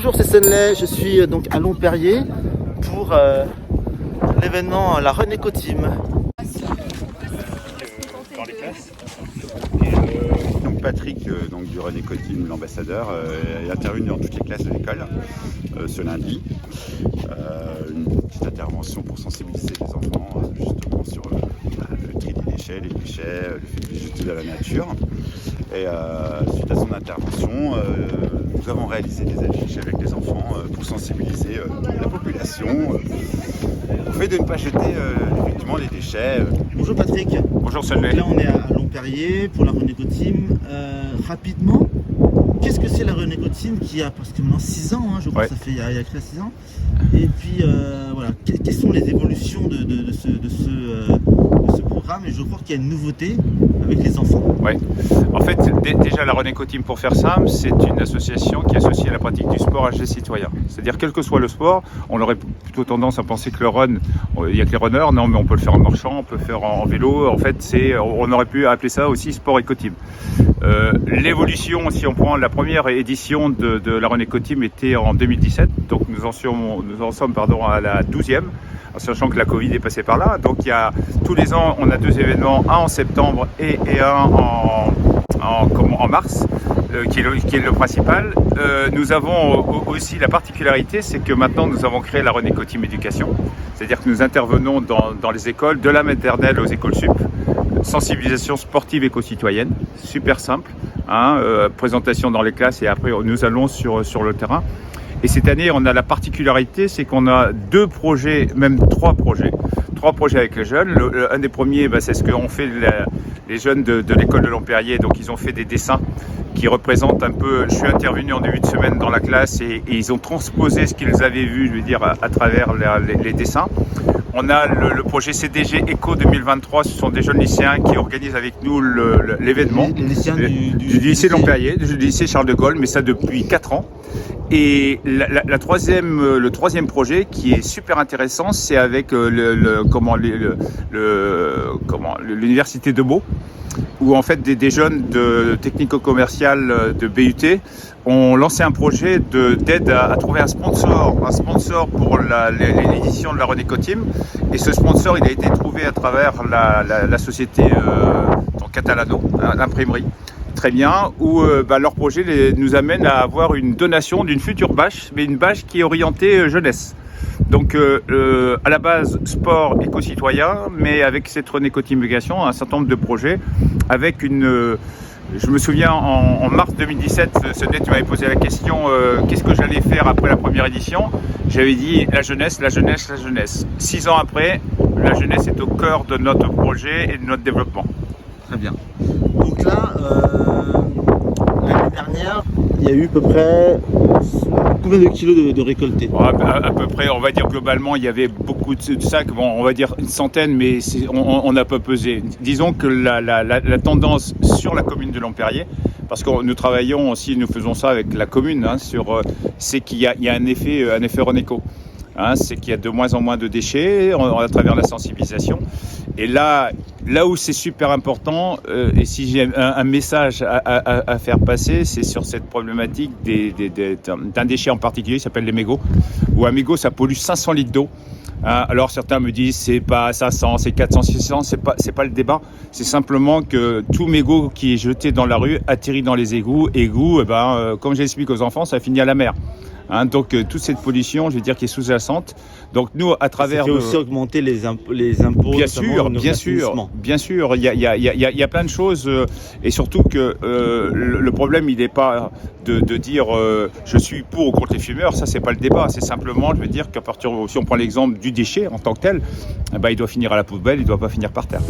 Bonjour, c'est Stanley, je suis donc à Longperrier pour l'événement La Renéco Team. Dans les classes. Donc Patrick donc du Renéco Team, l'ambassadeur, est intervenu dans toutes les classes de l'école ce lundi. Une petite intervention pour sensibiliser les enfants justement sur le tri des déchets, les déchets, le fait de les jeter dans la nature. Et suite à son intervention, nous avons réalisé des affiches avec les enfants pour sensibiliser la population au fait de ne pas jeter effectivement les déchets. Bonjour Patrick. Bonjour Stanley. Là on est à Longperrier pour la Renéco Team. Rapidement, qu'est-ce que c'est la Renéco Team qui a presque maintenant 6 ans, je crois que ça fait il y a que 6 ans. Et puis voilà, quelles sont les évolutions de ce programme? Et je crois qu'il y a une nouveauté avec les enfants. Oui, en fait déjà la Renéco Team, pour faire simple, c'est une association qui associe à la pratique du sport à gestes citoyens. C'est-à-dire quel que soit le sport, on aurait plutôt tendance à penser que le run, il n'y a que les runners, non mais on peut le faire en marchant, on peut le faire en vélo, en fait on aurait pu appeler ça aussi sport éco-team. L'évolution, si on prend la première édition de la Renéco Team était en 2017, donc nous en sommes à la 12e, en sachant que la Covid est passée par là. Donc il y a tous les ans, on a 2 événements, un en septembre et un en mars, qui est le principal. Nous avons aussi la particularité, c'est que maintenant nous avons créé la Renéco Team Éducation, c'est-à-dire que nous intervenons dans les écoles, de la maternelle aux écoles sup, sensibilisation sportive éco-citoyenne, super simple, présentation dans les classes et après nous allons sur le terrain. Et cette année, on a la particularité, c'est qu'on a 2 projets, même 3 projets avec les jeunes. Un des premiers, c'est ce qu'ont fait les jeunes de l'école de Longperrier. Donc, ils ont fait des dessins qui représentent un peu. Je suis intervenu en début de semaine dans la classe et ils ont transposé ce qu'ils avaient vu, je veux dire, à travers les dessins. On a le projet CDG Eco 2023, ce sont des jeunes lycéens qui organisent avec nous l'événement. Les lycéens du lycée de Longperrier, du lycée Charles de Gaulle, mais ça depuis 4 ans. Et le troisième projet qui est super intéressant, c'est avec l'université de Meaux, où en fait des jeunes de technico-commercial de BUT ont lancé un projet d'aide à trouver un sponsor pour l'édition de la Renéco Team. Et ce sponsor, il a été trouvé à travers la société Catalano, l'imprimerie. Très bien, où leur projet nous amène à avoir une donation d'une future bâche, mais une bâche qui est orientée jeunesse. Donc à la base sport éco-citoyen, mais avec cette Renéco Team Éducation, un certain nombre de projets, avec je me souviens en mars 2017, Stanley, tu m'avais posé la question qu'est-ce que j'allais faire après la première édition. J'avais dit la jeunesse. 6 ans après, la jeunesse est au cœur de notre projet et de notre développement. Très bien. Donc là, l'année dernière, il y a eu à peu près combien de kilos de récoltés? À peu près, on va dire globalement, il y avait beaucoup de sacs, on va dire une centaine, mais on n'a pas pesé. Disons que la tendance sur la commune de Longperrier, parce que nous travaillons aussi, nous faisons ça avec la commune, c'est qu'il y a un effet Renéco. C'est qu'il y a de moins en moins de déchets à travers la sensibilisation. Et là où c'est super important, et si j'ai un message à faire passer, c'est sur cette problématique d'un déchet en particulier qui s'appelle les mégots, où un mégot ça pollue 500 litres d'eau. Alors certains me disent c'est pas 500, c'est 400, 600, c'est pas le débat. C'est simplement que tout mégot qui est jeté dans la rue atterrit dans les égouts. Comme j'explique aux enfants, ça finit à la mer. Donc toute cette pollution, je veux dire, qui est sous-jacente. Donc nous, à travers... Ça fait aussi augmenter les impôts. Bien sûr. Il y a plein de choses. Et surtout que le problème, il n'est pas de dire je suis pour ou contre les fumeurs. Ça, c'est pas le débat. C'est simplement, je veux dire, qu'à partir, si on prend l'exemple du déchet en tant que tel, il doit finir à la poubelle, il ne doit pas finir par terre.